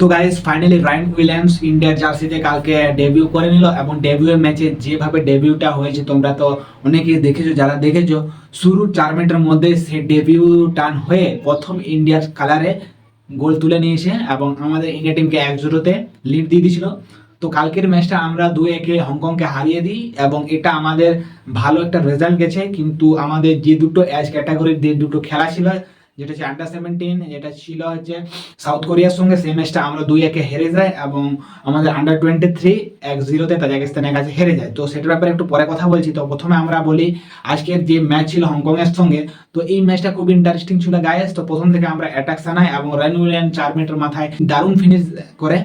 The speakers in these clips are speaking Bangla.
তো গাইস ফাইনালি রায়ান উইলিয়ামস ইন্ডিয়ার জার্সিতে কালকে ডেবিউ করে নিল এবং ডেবিউয়ের ম্যাচে যেভাবে ডেবিউটা হয়েছে তোমরা তো অনেকেই দেখেছো, যারা দেখেছো শুরুর 4 মিনিটের মধ্যে সে ডেবিউ টার্ন হয়ে প্রথম ইন্ডিয়ার কালারে গোল তুলে নিয়েছে এবং আমাদের ইন্ডিয়া টিমকে 1-0-তে লিড দিয়ে দিয়েছিল। তো কালকের ম্যাচটা আমরা 2-1 হংকংকে হারিয়ে দিই এবং এটা আমাদের ভালো একটা রেজাল্ট গেছে, কিন্তু আমাদের যে দুটো এজ ক্যাটাগরির যে দুটো খেলা ছিল, যেটা হচ্ছে আন্ডার 17, যেটা ছিল হচ্ছে সাউথ কোরিয়ার সঙ্গে, সেই ম্যাচটা আমরা 2-1 হেরে যাই এবং আমাদের আন্ডার 23 1-0-তে তাজিকিস্তানের কাছে হেরে যায়। তো সেটার ব্যাপারে একটু পরে কথা বলছি। তো প্রথমে আমরা বলি আজকের যে ম্যাচ ছিল হংকং এর সঙ্গে, তো এই ম্যাচটা খুব ইন্টারেস্টিং ছিল গাইস। তো প্রথম থেকে আমরা অ্যাটাক সানাই এবং রায়ান উইলিয়ামস 4 মিনিটের মাথায় দারুণ ফিনিশ করে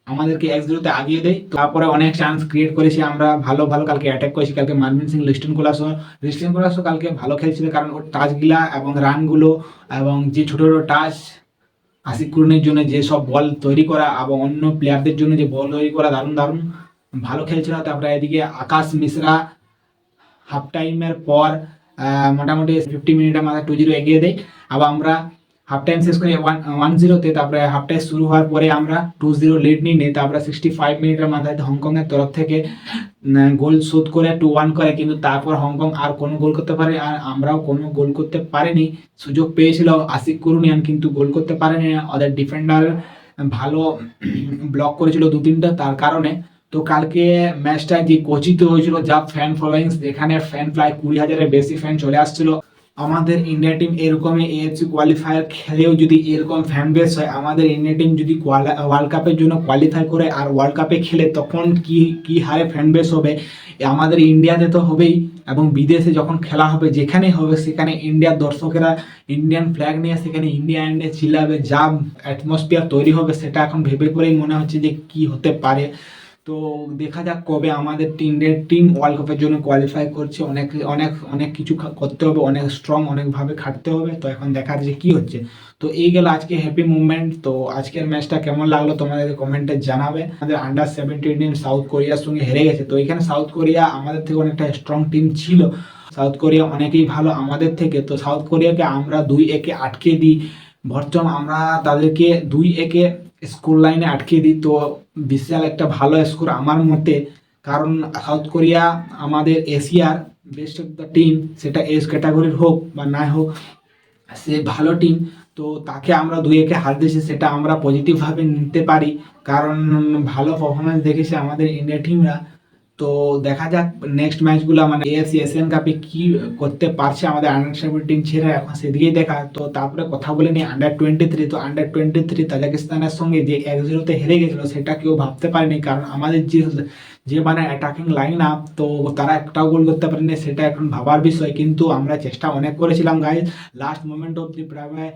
আমাদেরকে 1-0-তে আগিয়ে দেয়। তারপরে অনেক চান্স ক্রিয়েট করেছি আমরা, ভালো ভালো কালকে অ্যাটাক করেছি। কালকে মানবিন সিং, লিস্টন কোলাসও কালকে ভালো খেলছিল, কারণ ওর টাচগুলা এবং রানগুলো এবং যে ছোট ছোট টাচ আশিক কুরনের জন্য যে সব বল তৈরি করা এবং অন্য প্লেয়ারদের জন্য যে বল তৈরি করা দারুণ দারুণ ভালো খেলছিল। তারপরে এদিকে আকাশ মিশ্রা হাফ টাইমের পর মোটামুটি 50 মিনিটের মাথায় 2-0 এগিয়ে দেয়। আবার আমরা হাফ টাইম শেষ করি 1-0-তে। তারপরে হাফ টাইম শুরু হওয়ার পরে আমরা 2-0 লিড নিয়ে নিই। তারপরে 65 মিনিটের মাথায় হংকং এর তরফ থেকে গোল শোধ করে 2-1 করে, কিন্তু তারপর হংকং আর কোনো গোল করতে পারে আর আমরাও কোনো গোল করতে পারিনি। সুযোগ পেয়েছিল আশিক কুরনিয়ান, কিন্তু গোল করতে পারেনি। ওদের ডিফেন্ডার ভালো ব্লক করেছিল 2-3টা, তার কারণে। তো কালকে ম্যাচটা যে কোচিত হয়েছিল, যা ফ্যান ফলোয়িংস, যেখানে ফ্যান প্রায় 20,000-এর বেশি ফ্যান চলে আসছিল। আমাদের ইন্ডিয়া টিম এরকমই এএফসি কোয়ালিফায়ার খেলেও যদি এরকম ফ্যান বেস হয়, আমাদের ইন্ডিয়া টিম যদি ওয়ার্ল্ড কাপের জন্য কোয়ালিফাই করে আর ওয়ার্ল্ড কাপে খেলে, তখন কি কি হারে ফ্যান বেস হবে। আমাদের ইন্ডিয়াতে তো হবেই, এবং বিদেশে যখন খেলা হবে, যেখানে হবে সেখানে ইন্ডিয়ার দর্শকেরা ইন্ডিয়ান ফ্ল্যাগ নিয়ে সেখানে ইন্ডিয়া ইন্ডিয়া চিল্লাবে, যা অ্যাটমসফিয়ার তৈরি হবে সেটা এখন ভেবে করেই মনে হচ্ছে যে কি হতে পারে। তো দেখা যাক কবে আমাদের ইন্ডিয়ার টিম ওয়ার্ল্ড কাপের জন্য কোয়ালিফাই করছে। অনেক অনেক অনেক কিছু করতে হবে, অনেক স্ট্রং, অনেকভাবে খাটতে হবে। তো এখন দেখার যে কি হচ্ছে। তো এই গেল আজকে হ্যাপি মুভমেন্ট। তো আজকের ম্যাচটা কেমন লাগলো তোমাদের কমেন্টে জানাবে। আমাদের আন্ডার 17 টিম সাউথ কোরিয়ার সঙ্গে হেরে গেছে। তো এখানে সাউথ কোরিয়া আমাদের থেকে অনেকটা স্ট্রং টিম ছিল। সাউথ কোরিয়া অনেকেই ভালো আমাদের থেকে। তো সাউথ কোরিয়াকে আমরা 2-1 আটকে দিই, বর্তমান আমরা তাদেরকে 2-1 স্কোর লাইনে আটকে দিই। তো বিশাল একটা ভালো স্কোর আমার মতে, কারণ সাউথ কোরিয়া আমাদের এশিয়ার বেস্ট অফ দ্য টিম, সেটা এজ ক্যাটাগরির হোক বা না হোক, সে ভালো টিম। তো তাকে আমরা 2-1 হার দিয়েছি, সেটা আমরা পজিটিভভাবে নিতে পারি, কারণ ভালো পারফরমেন্স দেখেছে আমাদের ইন্ডিয়া টিমরা। তো দেখা যাক নেক্সট ম্যাচগুলো, মানে এএফসি এশিয়ান কাপে কি করতে পারছে আমাদের আন্ডার 17 ছেড়ে, এখন সেদিকেই দেখা। তো তারপরে কথা বলে নিই আন্ডার 23। তো আন্ডার 23 তাজিকিস্তানের সঙ্গে যে 1-0-তে হেরে গেছিলো, সেটা কেউ ভাবতে পারেনি, কারণ আমাদের যে যে মানে অ্যাটাকিং লাইন আপ, তো তারা একটাও গোল করতে পারেনি, সেটা এখন ভাবার বিষয়। কিন্তু আমরা চেষ্টা অনেক করেছিলাম গাইজ, লাস্ট মোমেন্ট অবধি প্রায়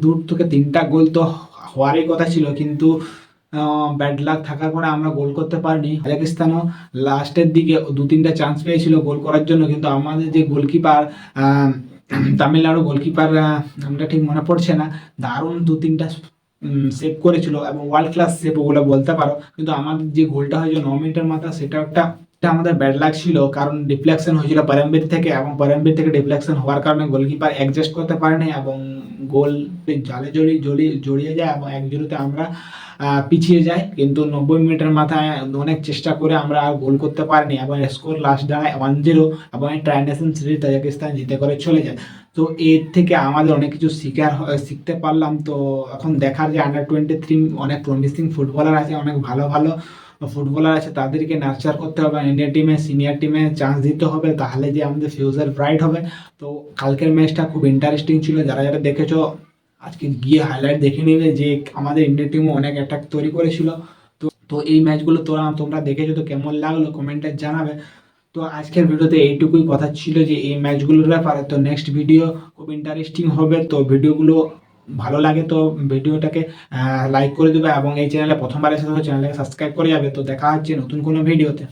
2 থেকে 3টা গোল তো হওয়ারই কথা ছিল, কিন্তু ব্যাড লাক থাকার পরে আমরা গোল করতে পারিনি। কাজাকিস্তানও লাস্টের দিকে 2-3টা চান্স পেয়েছিল গোল করার জন্য, কিন্তু আমাদের যে গোলকিপার, তামিলনাড়ু গোলকিপার, আমরা ঠিক মনে পড়ছে না, দারুণ 2-3টা সেভ করেছিল এবং ওয়ার্ল্ড ক্লাস সেভ ওগুলো বলতে পারো। কিন্তু আমাদের যে গোলটা হয়েছিল 9 মিনিটের মাথা, সেটা একটা আমাদের ব্যাড লাক ছিল, কারণ ডিফ্লেকশন হয়েছিল পরমবীর থেকে, এবং পরমবীর থেকে ডিফ্লেকশন হওয়ার কারণে গোলকিপার অ্যাডজাস্ট করতে পারেনি এবং গোল জালে জড়িয়ে যায় এবং 1-0-তে আমরা পিছিয়ে যায়। কিন্তু 90 মিনিটের মাথায় অনেক চেষ্টা করে আমরা আর গোল করতে পারিনি এবং স্কোর লাস্ট দাঁড়ায় 1-0 এবং এই ট্রাইনেশন সিরিজ তাজিকিস্তান জিতে করে চলে যায়। তো এর থেকে আমাদের অনেক কিছু শিখতে পারলাম। তো এখন দেখার যে আন্ডার 23 অনেক প্রমিসিং ফুটবলার আছে, অনেক ভালো ভালো ফুটবলার আছে, তাদেরকে নার্চার করতে হবে, ইন্ডিয়া টিমে সিনিয়র টিমে চান্স দিতে হবে, তাহলে যে আমাদের ফিউচার ব্রাইট হবে। তো কালকের ম্যাচটা খুব ইন্টারেস্টিং ছিল, যারা যারা দেখেছো আজকে গিয়ে হাইলাইট দেখে নেবে যে আমাদের ইন্ডিয়া টিমও অনেক অ্যাটাক তৈরি করেছিল। তো তো এই ম্যাচগুলো তোমরা দেখেছো, তো কেমন লাগলো কমেন্টে জানাবে। তো আজকের ভিডিওতে এইটুকুই কথা ছিল যে এই ম্যাচগুলোর ব্যাপারে। তো নেক্সট ভিডিও খুব ইন্টারেস্টিং হবে। তো ভিডিওগুলো ভালো লাগে তো ভিডিওটাকে লাইক করে দেবে এবং এই চ্যানেলে প্রথমবার এসে চ্যানেলটাকে সাবস্ক্রাইব করে যাবে। তো দেখা হচ্ছে নতুন কোনো ভিডিওতে।